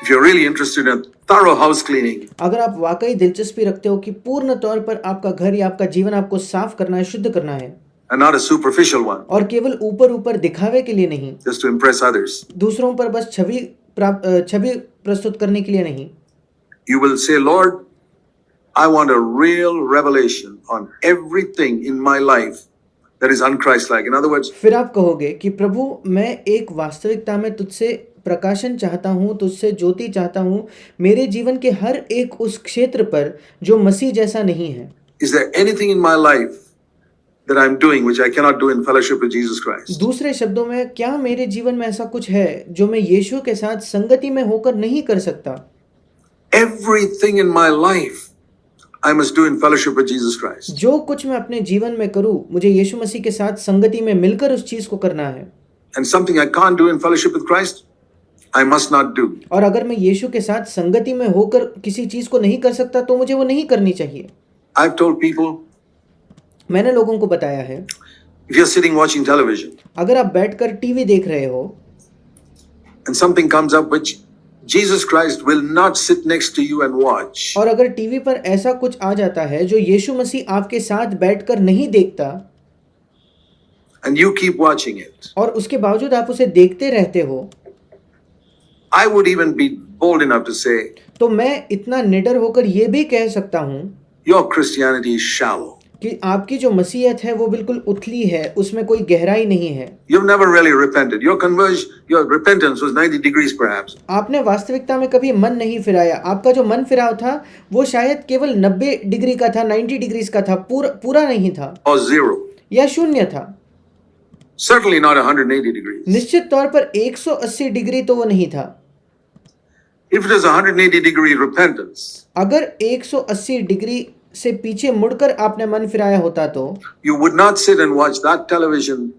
If you're really interested in a thorough house cleaning, अगर आप वाकई दिलचस्पी रखते हो कि पूर्ण तौर पर आपका घर या आपका जीवन आपको साफ करना है, शुद्ध करना है, and not a superficial one, और केवल ऊपर ऊपर दिखावे के लिए नहीं, just to impress others, दूसरों पर बस छवि प्रस्तुत करने के लिए नहीं, you will say, Lord, I want a real revelation on everything in my life that is unchrist-like. In other words, फिर आप कहोगे कि प्रभु, मैं एक वास्तविकता में तुझसे प्रकाशन चाहता हूँ, तुझसे ज्योति चाहता हूँ, मेरे जीवन के हर एक उस क्षेत्र पर जो मसीह जैसा नहीं है। is there anything in my life that I'm doing which I cannot do in fellowship with Jesus Christ? दूसरे शब्दों में, क्या मेरे जीवन में ऐसा कुछ है जो मैं यीशु के साथ संगति में होकर नहीं कर सकता? Everything in my life I must do in fellowship with Jesus Christ. जो कुछ मैं अपने जीवन में करूं, मुझे यीशु मसीह के साथ संगति में मिलकर उस चीज को करना है। And something I can't do in fellowship with Christ, I must not do. और अगर मैं यीशु के साथ संगति में होकर किसी चीज को नहीं कर सकता तो मुझे वो नहीं करनी चाहिए। I've told people, मैंने लोगों को बताया है, if you're sitting watching television अगर आप बैठकर टीवी देख रहे हो and something comes up which Jesus Christ will not sit next to you and watch, और अगर टीवी पर ऐसा कुछ आ जाता है जो यीशु मसीह आपके साथ बैठकर नहीं देखता, and you keep watching it, और उसके बावजूद आप उसे देखते रहते हो, I would even be bold enough to say, तो मैं इतना निडर होकर यह भी कह सकता हूं your Christianity is shallow. कि आपकी जो मसीहत है वो बिल्कुल उथली है, उसमें कोई गहराई नहीं है। You've never really repented. Your repentance was 90 degrees perhaps. आपने वास्तविकता में कभी मन नहीं फिराया। आपका जो मन फिराव था वो शायद केवल 90 डिग्री का था, 90 डिग्रीज का था, पूरा नहीं था, Or zero. या शून्य था। Certainly not 180 degrees. निश्चित तौर पर 180 डिग्री तो वो नहीं था। If it is 180 degree repentance, अगर 180 डिग्री से पीछे मुड़कर आपने मन फिराया होता तो you would not sit and watch that television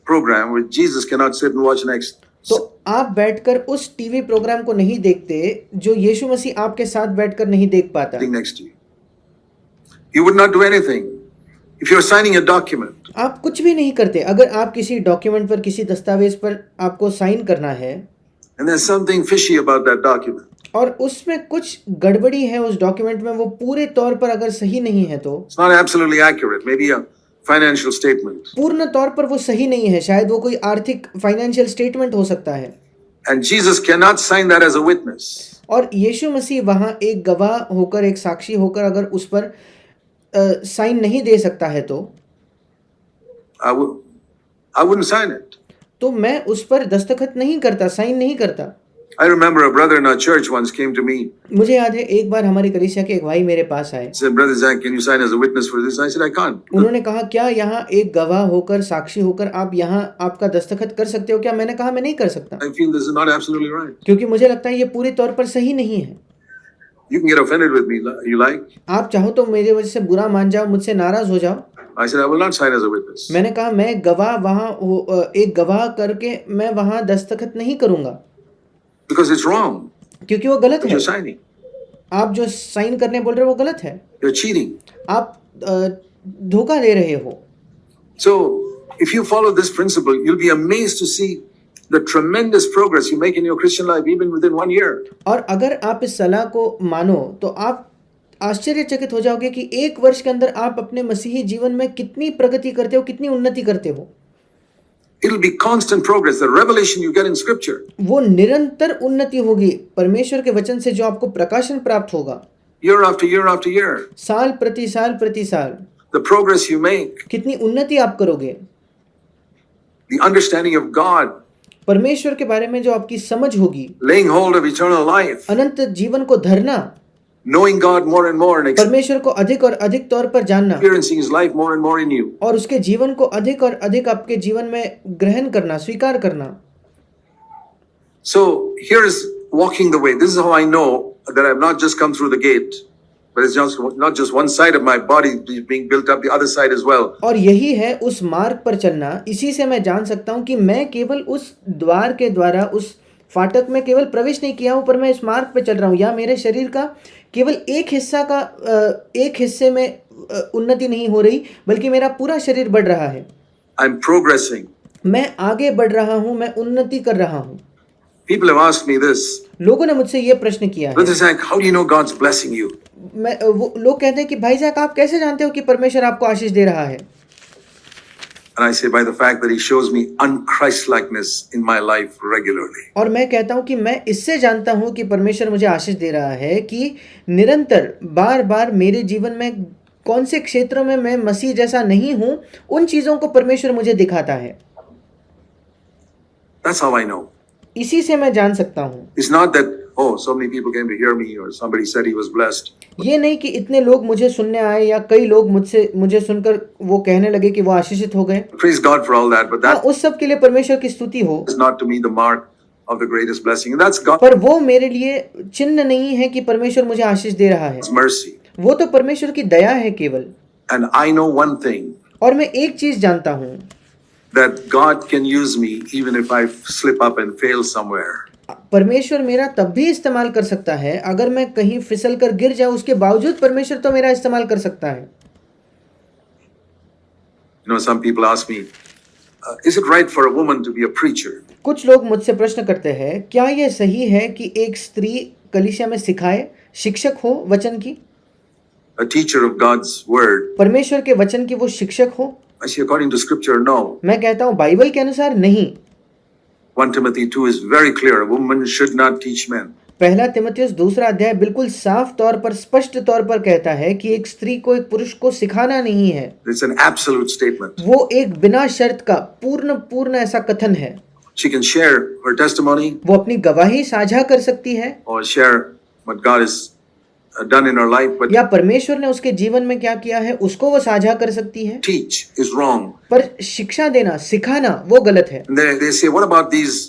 program which Jesus cannot sit and watch next. तो आप बैठकर उस टीवी प्रोग्राम को नहीं देखते जो यीशु मसीह आपके साथ बैठकर नहीं देख पाता। Sitting next to you. You would not do anything. If you're signing a document, आप कुछ भी नहीं करते। अगर आप किसी डॉक्यूमेंट पर, किसी दस्तावेज पर आपको साइन करना है and there's something fishy about that document, और उसमें कुछ गड़बड़ी है उस डॉक्यूमेंट में, वो पूरे तौर पर अगर सही नहीं है तो, it's not absolutely accurate, maybe a financial statement, पूर्ण तौर पर वो सही नहीं है, शायद वो कोई आर्थिक फाइनेंशियल स्टेटमेंट हो सकता है, and Jesus cannot sign that as a witness, और यीशु मसीह वहां एक गवाह होकर, एक साक्षी होकर अगर उस पर साइन नहीं दे सकता है तो I wouldn't sign it. तो मैं उस पर दस्तखत नहीं करता, साइन नहीं करता। I remember a brother in our church once came to me. मुझे याद है एक बार हमारी कलीसिया के एक भाई मेरे पास आए। He said, Brother Zach, can you sign as a witness for this? I said, I can't. उन्होंने कहा, क्या यहाँ एक गवाह होकर, साक्षी होकर आप यहाँ आपका दस्तखत कर सकते हो क्या? मैंने कहा, मैं नहीं कर सकता, I feel this is not absolutely right. क्योंकि मुझे लगता है ये पूरी तौर पर सही नहीं है। You can get offended with me, you like? आप चाहो तो मेरे वजह से बुरा मान जाओ, मुझसे नाराज हो जाओ। I said, I will not sign as a witness. मैंने कहा, मैं गवाह एक गवाह करके मैं वहां दस्तखत नहीं करूंगा, Because it's wrong. क्योंकि वो गलत What है। you're signing. आप जो साइन करने बोल रहे हो वो गलत है, You're cheating. आप धोखा दे रहे हो। So, if you follow this principle, you'll be amazed to see the tremendous progress you make in your Christian life even within 1 year. और अगर आप इस सलाह को मानो तो आप आश्चर्यचकित हो जाओगे कि 1 वर्ष के अंदर आप अपने मसीही जीवन में कितनी प्रगति करते हो, कितनी उन्नति करते हो। It'll be constant progress. The revelation you get in Scripture. वो निरंतर उन्नति होगी परमेश्वर के वचन से, जो आपको प्रकाशन प्राप्त होगा Year after year after year. साल प्रति साल प्रति साल। The progress you make. कितनी उन्नति आप करोगे। The understanding of God. परमेश्वर के बारे में जो आपकी समझ होगी, Laying hold of eternal life. अनंत जीवन को धरना, Knowing God more and more and परमेश्वर को अधिक और अधिक तौर पर जानना, experiencing His life more and more in you. और उसके जीवन को अधिक और अधिक आपके जीवन में ग्रहण करना, स्वीकार करना। So here is walking the way. This is how I know that I have not just come through the gate, but it's just not just one side of my body being built up, the other side as well. और यही है उस मार्ग पर चलना। इसी से मैं जान सकता हूँ कि मैं केवल उस द्वार के द्वारा, उस फाटक में केवल प्रवेश नहीं किया हूँ, पर मैं इस मार्ग पर चल रहा हूँ, या मेरे शरीर का केवल एक हिस्से में उन्नति नहीं हो रही, बल्कि मेरा पूरा शरीर बढ़ रहा है। I'm progressing. मैं आगे बढ़ रहा हूँ, मैं उन्नति कर रहा हूँ। People have asked me this, लोगों ने मुझसे ये प्रश्न किया है, Brother Zach, how do you know God's blessing you? वो लोग कहते हैं कि भाई साहब आप कैसे जानते हो कि परमेश्वर आपको आशीष दे रहा है? And I say by the fact that he shows me unChristlikeness in my life regularly. और मैं कहता हूं कि मैं इससे जानता हूं कि परमेश्वर मुझे आशीष दे रहा है कि निरंतर बार बार मेरे जीवन में कौन से क्षेत्रों में मैं मसीह जैसा नहीं हूं, उन चीजों को परमेश्वर मुझे दिखाता है। That's how I know. इसी से मैं जान सकता हूं। It's not that, oh, so many people came to hear me or somebody said he was blessed. ये नहीं कि इतने लोग मुझे सुनने आए या कई लोग मुझे सुनकर वो कहने लगे कि वो आशीषित हो गए। Praise God for all that, but हाँ, that उस सब के लिए परमेश्वर की स्तुति हो, is not to me the mark of the greatest blessing. And that's God's पर वो मेरे लिए चिन्ह नहीं है कि परमेश्वर मुझे आशीष दे रहा है। mercy. वो तो परमेश्वर की दया है केवल। And I know one thing, और मैं एक चीज जानता हूँ, that God can use me even if I slip up and fail somewhere. परमेश्वर मेरा तब भी इस्तेमाल कर सकता है अगर मैं कहीं फिसल कर गिर जाऊं, उसके बावजूद परमेश्वर तो मेरा इस्तेमाल कर सकता है। You know, some people ask me, is it right for a woman to be a preacher? कुछ लोग मुझसे प्रश्न करते हैं, क्या यह सही है कि एक स्त्री कलीसिया में सिखाए, शिक्षक हो वचन की, A teacher of God's word? परमेश्वर के वचन की वो शिक्षक हो? I say, according to scripture, no. मैं कहता हूँ बाइबल के अनुसार नहीं। 1 Timothy 2 is very clear. A woman should not teach men. पहला तिमुथियुस 2 अध्याय बिल्कुल साफ तौर पर, स्पष्ट तौर पर कहता है कि एक स्त्री को एक पुरुष को सिखाना नहीं है। It's an absolute statement. वो एक बिना शर्त का पूर्ण ऐसा कथन है। She can share her testimony वो अपनी गवाही साझा कर सकती है or share what God has done in her life, but या परमेश्वर ने उसके जीवन में क्या किया है उसको वो साझा कर सकती है, teach is wrong. पर शिक्षा देना, सिखाना वो गलत है। And they say, what about these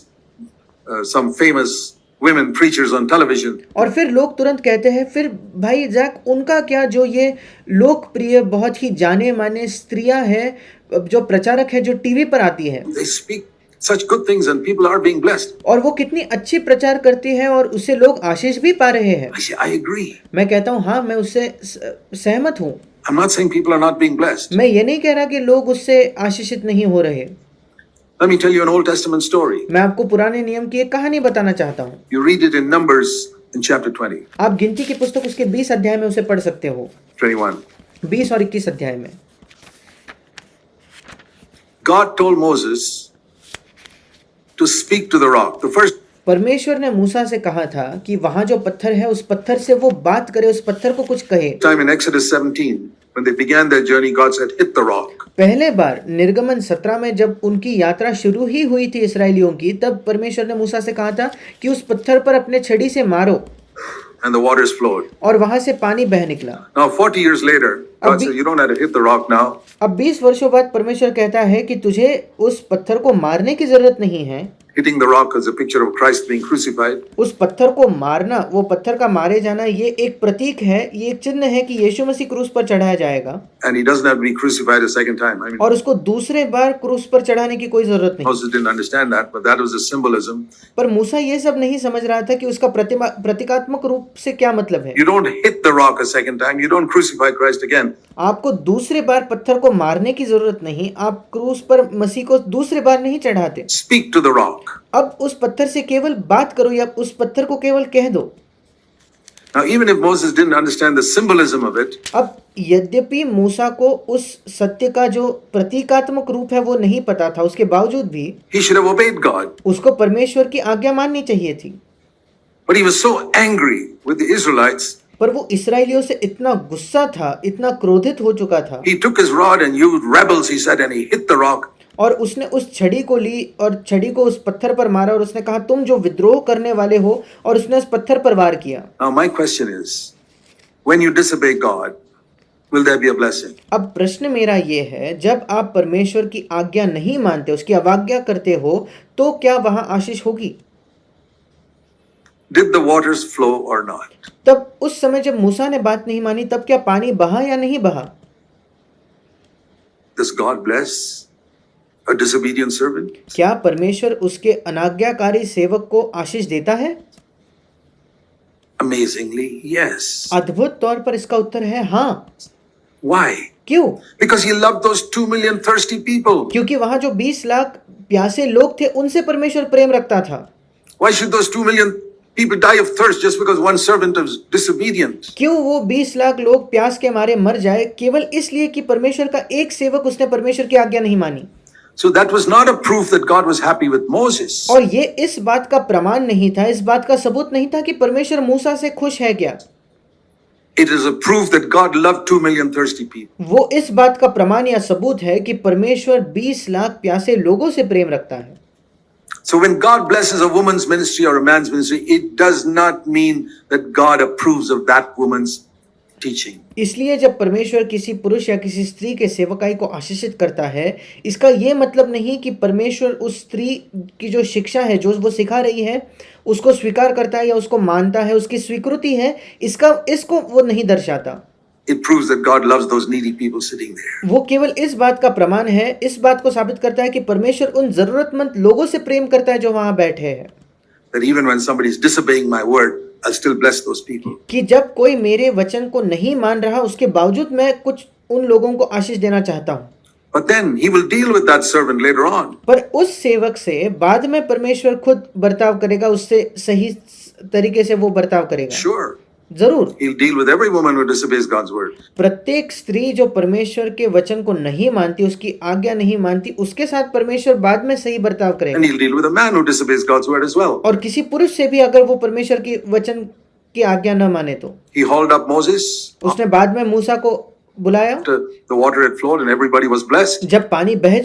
some famous women preachers on television? और फिर लोग तुरंत कहते हैं, फिर भाई जैक उनका क्या, जो ये लोकप्रिय बहुत ही जाने माने स्त्रियां हैं जो प्रचारक है जो टीवी पर आती है, They speak such good things and people are being blessed. और वो कितनी अच्छी प्रचार करती है और उससे लोग आशीष भी पा रहे हैं। I say, I agree. मैं कहता हूँ हाँ, मैं उससे सहमत हूँ। I'm not saying people are not being blessed. मैं ये नहीं कह रहा कि लोग उससे आशीषित नहीं हो रहे। Let me tell you an Old Testament story. मैं आपको पुराने नियम की एक कहानी बताना चाहता हूँ। You read it in Numbers in chapter 20, आप गिनती की पुस्तक उसके 20 अध्याय में उसे पढ़ सकते हो, 21. 20 और 21 अध्याय में। God told Moses to speak to the rock. The first परमेश्वर ने मूसा से कहा था कि वहां जो पत्थर है उस पत्थर से वो बात करे, उस पत्थर को कुछ कहे। time in Exodus 17, when they began their journey, God said, hit the rock. पहले बार निर्गमन 17 में जब उनकी यात्रा शुरू ही हुई थी इसराइलियों की, तब परमेश्वर ने मूसा से कहा था कि उस पत्थर पर अपने छड़ी से मारो, And the waters flowed. और वहां से पानी बह निकला। Now 40 years later, God Abhi- said, you don't have to hit the rock now. अब 20 वर्षों बाद परमेश्वर कहता है कि तुझे उस पत्थर को मारने की जरूरत नहीं है। Hitting the rock is a picture of Christ being crucified. उस पत्थर को मारना, वो पत्थर का मारे जाना, ये एक प्रतीक है, ये एक चिन्ह है कि यीशु मसीह क्रूस पर चढ़ाया जाएगा, And he doesn't have to be crucified a second time. I mean, और उसको दूसरे बार क्रूस पर चढ़ाने की कोई जरूरत नहीं। Moses didn't understand that, but that was a symbolism. पर मूसा ये सब नहीं समझ रहा था कि उसका प्रतीकात्मक रूप से क्या मतलब है। You don't hit the rock a second time. You don't crucify Christ again. आपको दूसरे बार पत्थर को मारने की जरूरत नहीं, आप क्रूस पर मसीह को दूसरे बार नहीं चढ़ाते। Speak to the rock. अब उस पत्थर से केवल बात करो या उस पत्थर को केवल कह दो। Now, even if Moses didn't understand the symbolism of it, अब यद्यपि मूसा को उस सत्य का जो प्रतीकात्मक रूप है वो नहीं पता था, उसके बावजूद भी he should have obeyed God. उसको परमेश्वर की आज्ञा माननी चाहिए थी। But he was so angry with the Israelites, पर वो इसराइलियों से इतना गुस्सा था, इतना क्रोधित हो चुका था, he took his rod and you rebels, he said, and he hit the rock. और उसने उस छड़ी को ली और छड़ी को उस पत्थर पर मारा, और उसने कहा तुम जो विद्रोह करने वाले हो, और उसने उस पत्थर पर वार किया। Now, my question is, when you disobey God, will there be a blessing? अब प्रश्न मेरा ये है, जब आप परमेश्वर की आज्ञा नहीं मानते, उसकी अवज्ञा करते हो, तो क्या वहां आशीष होगी? Did the waters flow or not? तब उस समय जब मूसा ने बात नहीं मानी, तब क्या पानी बहा या नहीं बहा? Does God bless a disobedient servant? क्या परमेश्वर उसके अनाज्ञाकारी सेवक को आशीष देता है? Amazingly, yes. अद्भुत तौर पर इसका उत्तर है हाँ। Why? क्यों? Because he loved those 2 million thirsty people. क्योंकि वहां जो 20 लाख प्यासे लोग थे, उनसे परमेश्वर प्रेम रखता था। Why should those 2 million people die of thirst just because one servant is disobedient? क्यों वो 20 लाख लोग प्यास के मारे मर जाए केवल इसलिए कि परमेश्वर का एक सेवक उसने परमेश्वर की आज्ञा नहीं मानी? So that was not a proof that God was happy with Moses. और ये इस बात का प्रमाण नहीं था, इस बात का सबूत नहीं था कि परमेश्वर मूसा से खुश है क्या। It is a proof that God loved 2 million thirsty people. वो इस बात का प्रमाण या सबूत है कि परमेश्वर 20 लाख प्यासे लोगों से प्रेम रखता है। So when God blesses a woman's ministry or a man's ministry, it does not mean that God approves of that woman's teaching. इसलिए जब परमेश्वर किसी पुरुष या किसी स्त्री के सेवकाई को आशीषित करता है, इसका ये मतलब नहीं कि परमेश्वर उस स्त्री की जो शिक्षा है, जो वो सिखा रही है, उसको स्वीकार करता है या उसको मानता है, उसकी स्वीकृति है, इसको वो नहीं दर्शाता। It proves that God loves those needy people sitting there. वो केवल इस बात का प्रमाण है, इस बात को साबित करता है कि परमेश्वर उन जरूरतमंद लोगों से प्रेम करता है जो वहां बैठे हैं। That even when somebody is disobeying my word, I'll still bless those people. कि जब कोई मेरे वचन को नहीं मान रहा, उसके बावजूद मैं कुछ उन लोगों को आशीष देना चाहता हूँ। But then he will deal with that servant later on. पर उस सेवक से बाद में परमेश्वर खुद बर्ताव करेगा, उससे सही तरीके से वो बर्ताव करेगा। Sure. जरूर। He'll deal with every woman who disobeys God's word. प्रत्येक स्त्री जो परमेश्वर के वचन को नहीं मानती, उसकी आज्ञा नहीं मानती, उसके साथ परमेश्वर बाद में सही बर्ताव And करेगा। he'll deal with a man who disobeys God's word as well. और किसी पुरुष से भी अगर वो परमेश्वर की वचन की आज्ञा न माने तो। He hauled up Moses उसने बाद में मूसा को बुलाया, after the water had flowed and everybody was blessed. जब पानी बह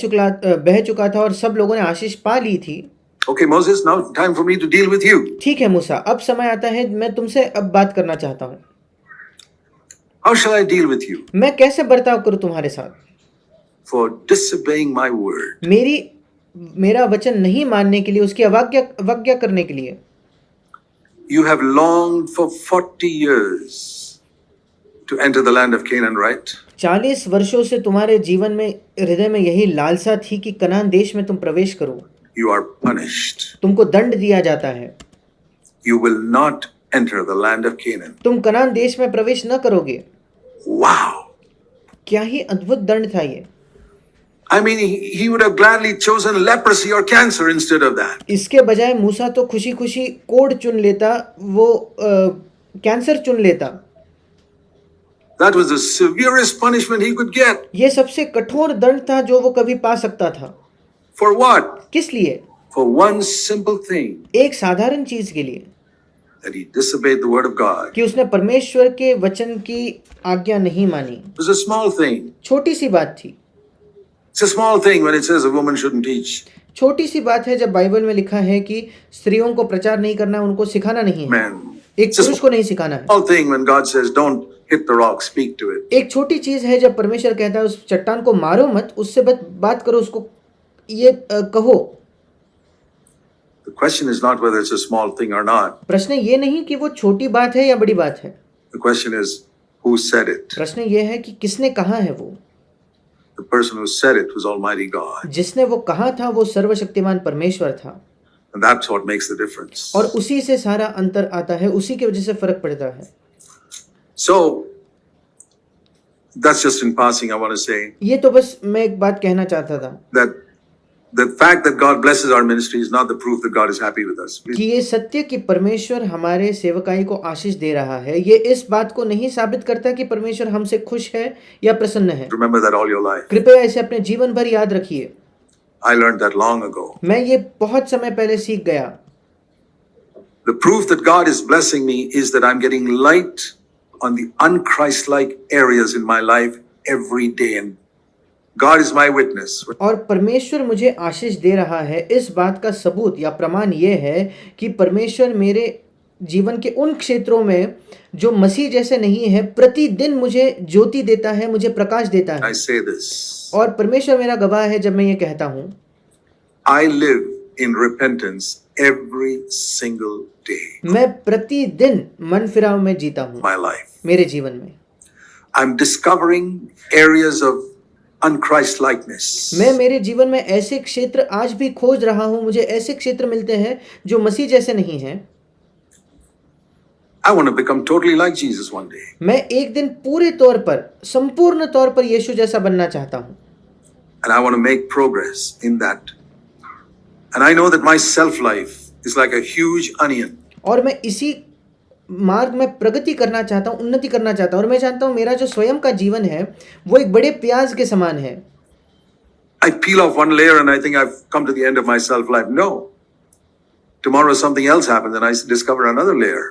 चुका था और सब लोगों ने आशीष पा ली थी। Okay, Moses, now time for me to deal with you. ठीक है मूसा, अब समय आता है, मैं तुमसे अब बात करना चाहता हूँ। How shall I deal with you मैं कैसे बर्ताव करूँ तुम्हारे साथ? for disobeying my word? मेरा वचन नहीं मानने के लिए, उसकी अवज्ञा करने के लिए। You have longed for 40 years to enter the land of Canaan, right? 40 वर्षों से तुम्हारे जीवन में, हृदय में यही लालसा थी कि कनान देश में तुम प्रवेश करो। You are punished. तुमको दंड दिया जाता है। You will not enter the land of Canaan. तुम कनान देश में प्रवेश न करोगे। Wow. क्या ही अद्भुत दंड था ये। I mean, he would have gladly chosen leprosy or cancer instead of that. इसके बजाय मूसा तो खुशी खुशी कोढ़ चुन लेता, वो कैंसर चुन लेता। That was the severest punishment he could get. ये सबसे कठोर दंड था जो वो कभी पा सकता था। For what? किस लिए? For one simple thing, एक साधारण चीज के लिए, that he disobeyed the word of God. कि उसने परमेश्वर के वचन की आज्ञा नहीं मानी। It was a small thing. छोटी सी बात थी। It's a small thing when it says a woman shouldn't teach. छोटी सी बात है जब बाइबल में लिखा है कि स्त्रियों को प्रचार नहीं करना, उनको सिखाना नहीं है, Man. एक It's a पुरुष को नहीं सिखाना है। small thing when God says don't hit the rock, speak to it. एक छोटी चीज है जब परमेश्वर कहता है उस चट्टान को मारो मत, उससे बात करो, उसको ये कहो। The question is not whether it's a small thing or not. प्रश्न ये नहीं कि वो छोटी बात है या बड़ी बात है, The question is who said it. प्रश्न ये है कि किसने कहा है। वो The person who said it was Almighty God. जिसने वो कहा था वो सर्वशक्तिमान परमेश्वर था। And that's what makes the difference. और उसी से सारा अंतर आता है, उसी की वजह से फर्क पड़ता है। So that's just in passing I want to say ये तो बस मैं एक बात कहना चाहता था that the fact that God blesses our ministry is not the proof that God is happy with us. कि ये सत्य कि परमेश्वर हमारे सेवकाई को आशीष दे रहा है, ये इस बात को नहीं साबित करता कि परमेश्वर हमसे खुश है या प्रसन्न है। Remember that all your life. कृपया इसे अपने जीवन भर याद रखिए। I learned that long ago. मैं ये बहुत समय पहले सीख गया। The proof that God is blessing me is that I'm getting light on the unchrist-like areas in my life every day, and God is my witness. और परमेश्वर मुझे आशीष दे रहा है, इस बात का सबूत या प्रमाण ये है कि परमेश्वर मेरे जीवन के उन क्षेत्रों में जो मसीह जैसे नहीं है, प्रतिदिन मुझे ज्योति देता है, मुझे प्रकाश देता है। I say this. और परमेश्वर मेरा गवाह है जब मैं ये कहता हूँ। I live in repentance every single day. मैं प्रतिदिन मन फिराव में जीता हूँ My life. मेरे जीवन में। I'm discovering areas of unchristlikeness. मैं मेरे जीवन में ऐसे क्षेत्र आज भी खोज रहा हूँ, मुझे ऐसे क्षेत्र मिलते हैं जो मसीह जैसे नहीं हैं। I want to become totally like Jesus one day. मैं एक दिन पूरे तौर पर, संपूर्ण तौर पर यीशु जैसा बनना चाहता हूँ। And I want to make progress in that. And I know that my self life is like a huge onion. और मैं इसी मार्ग में प्रगति करना चाहता हूँ, उन्नति करना चाहता हूँ, और मैं जानता हूँ मेरा जो स्वयं का जीवन है वो एक बड़े प्याज के समान है। I peel off one layer and I think I've come to the end of my self-life. No. Tomorrow something else happens and I discover another layer.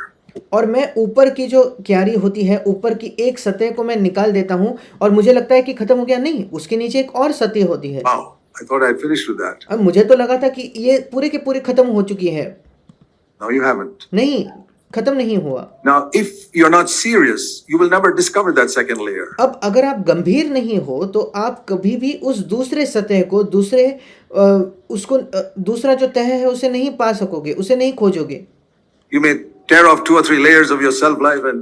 और मैं ऊपर की जो क्यारी होती है, ऊपर की एक सतह को मैं निकाल देता हूँ और मुझे लगता है कि खत्म हो गया, नहीं, उसके नीचे एक और सतह होती है। Wow, I thought I'd finished with that. अब मुझे तो लगा था कि ये पूरे के पूरे खत्म हो चुकी है। No, you haven't. नहीं, खत्म नहीं हुआ। Now, if you're not serious, you will never discover that second layer. अब अगर आप गंभीर नहीं हो तो आप कभी भी उस दूसरे सतह को, दूसरा जो तह है उसे नहीं पा सकोगे, उसे नहीं खोजोगे। You may tear off 2 or 3 layers of your self-life and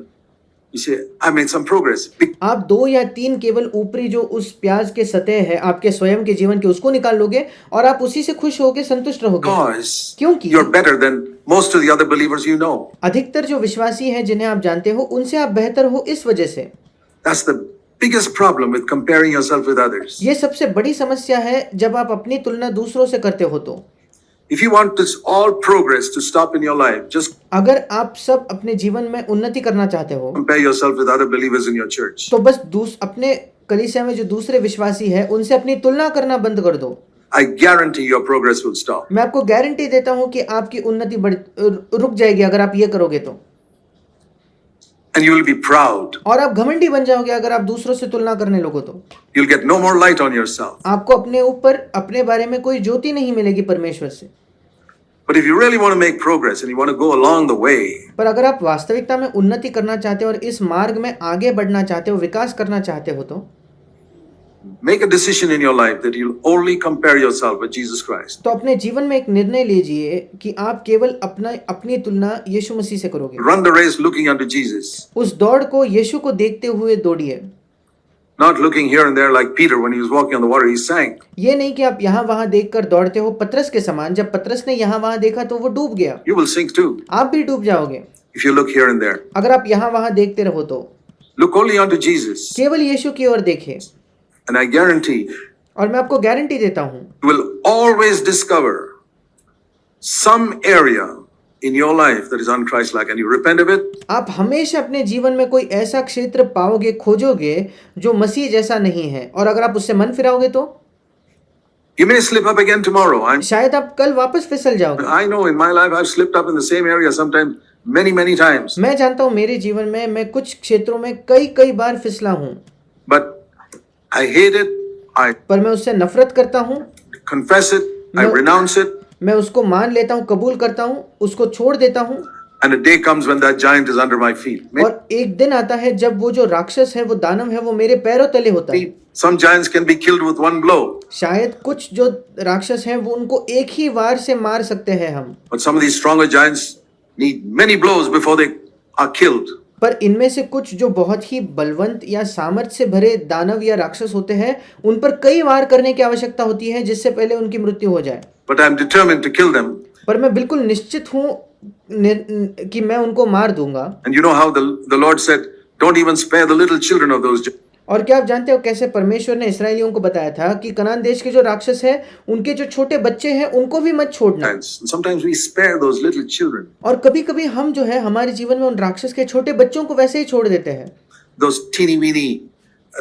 you say, I made some progress. आप 2 या 3 केवल ऊपरी जो उस प्याज के सतह है आपके स्वयं के जीवन के, उसको निकाल लोगे और आप उसी से खुश होगे, संतुष्ट रहोगे। Because क्योंकि you're better than most of the other believers you know. अधिकतर जो विश्वासी हैं जिन्हें आप जानते हो उनसे आप बेहतर हो इस वजह से। That's the biggest problem with comparing yourself with others. ये सबसे बड़ी समस्या है जब आप अपनी तुलना दूसरों से करते हो तो। If you want this all progress to stop in your life, just अगर आप सब अपने जीवन में उन्नति करना चाहते हो compare yourself with other believers in your church. तो बस अपने कलीसिया में जो दूसरे विश्वासी है उनसे अपनी तुलना करना बंद कर दो। I guarantee your progress will stop. मैं आपको गारंटी देता हूं कि आपकी उन्नति रुक जाएगी अगर आप ये करोगे तो। And you will be proud. और आप घमंडी बन जाओगे अगर आप दूसरों से तुलना करने लगो तो। You'll get no more light on yourself. आपको अपने ऊपर, अपने बारे में कोई ज्योति नहीं मिलेगी परमेश्वर से। But if you really want to make progress and you want to go along the way, पर अगर आप वास्तविकता में उन्नति करना चाहते हो और इस मार्ग में आगे बढ़ना चाहते हो, विकास करना चाहते हो तो make a decision in your life that you'll only compare yourself with Jesus Christ. तो अपने जीवन में एक निर्णय लीजिए कि आप केवल अपनी तुलना यीशु मसीह से करोगे। Run the race looking unto Jesus, उस दौड़ को यीशु को देखते हुए दौड़िए। not looking here and there like Peter when he was walking on the water, he sank. ये नहीं कि आप यहाँ वहां देखकर दौड़ते हो पतरस के समान। जब पतरस ने यहाँ वहां देखा तो वो डूब गया। You will sink too आप भी डूब जाओगे if you look here and there. अगर आप यहाँ वहां देखते रहो तो। Look only unto Jesus, केवल यीशु की ओर देखें and I guarantee और मैं आपको गारंटी देता हूँ you will always discover some area in your life that is un-Christ-like, and you repent of it. आप हमेशा अपने जीवन में कोई ऐसा क्षेत्र पाओगे, खोजोगे जो मसीह जैसा नहीं है, और अगर आप उससे मन फिराओगे तो You may slip up again tomorrow. शायद आप कल वापस फिसल जाओगे। I know in my life I've slipped up in the same area sometimes many times. मैं जानता हूँ मेरे जीवन में मैं कुछ क्षेत्रों में कई बार फिसला हूँ, But I hate it. I पर मैं उससे नफरत करता हूँ, confess it. I No. renounce it. मैं उसको मान लेता हूँ, कबूल करता हूँ, उसको छोड़ देता हूँ। And a day comes when that giant is under my feet. और एक दिन आता है जब वो जो राक्षस है, वो दानव है, वो मेरे पैरों तले होता है। Some giants can be killed with one blow. शायद कुछ जो राक्षस हैं वो उनको एक ही वार से मार सकते हैं हम, But some of these stronger giants need many blows before they are killed. पर इनमें से कुछ जो बहुत ही बलवंत या सामर्थ्य से भरे दानव या राक्षस होते हैं उन पर कई वार करने की आवश्यकता होती है जिससे पहले उनकी मृत्यु हो जाए। But I am determined to kill them. पर मैं बिल्कुल निश्चित हूँ कि मैं उनको मार दूंगा। And you know how the Lord said, don't even spare the little children of those giants. और क्या आप जानते हो कैसे परमेश्वर ने इस्राएलियों को बताया था कि कनान देश के जो राक्षस है उनके जो छोटे बच्चे हैं उनको भी मत छोड़ना। And sometimes we spare those little children. और कभी-कभी हम जो है हमारे जीवन में उन राक्षस के छोटे बच्चों को वैसे ही छोड़ देते हैं। Those teeny weeny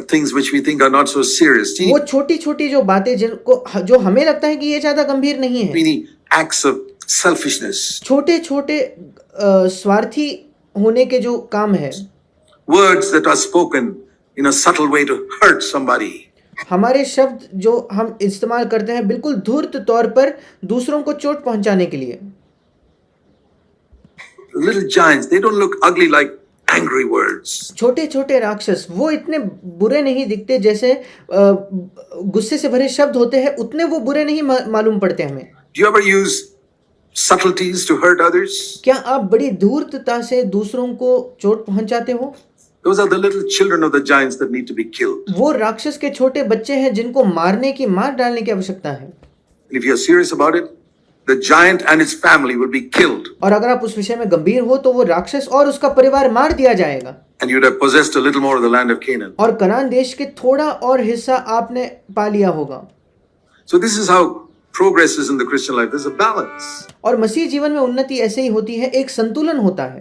things which we think are not so serious. वो छोटी-छोटी जो बातें जो हमें लगता है कि ये ज्यादा गंभीर नहीं है। Teeny acts of selfishness. छोटे-छोटे स्वार्थी होने के जो काम है। Words that are spoken in a subtle way to hurt somebody. हमारे शब्द जो हम इस्तेमाल करते हैं बिल्कुल धूर्त तौर पर दूसरों को चोट पहुंचाने के लिए। Little giants, they don't look ugly like angry words. छोटे-छोटे राक्षस वो इतने बुरे नहीं दिखते, जैसे गुस्से से भरे शब्द होते हैं उतने वो बुरे नहीं मालूम पड़ते हमें। Do you ever use subtleties to hurt others? क्या आप बड़ी धूर्तता से दूसरों को चोट पहुंचाते हो? Those are the little children of the giants that need to be killed. वो राक्षस के छोटे बच्चे हैं जिनको मार डालने की आवश्यकता है। And if you are serious about it, the giant and its family will be killed. और अगर आप उस विषय में गंभीर हो तो वो राक्षस और उसका परिवार मार दिया जाएगा। And you'd have possessed a little more of the land of Canaan. और कनान देश के थोड़ा और हिस्सा आपने पा लिया होगा। So this is how progresses in the Christian life. There's a balance. और मसीह जीवन में उन्नति ऐसे ही होती है, एक संतुलन होता है.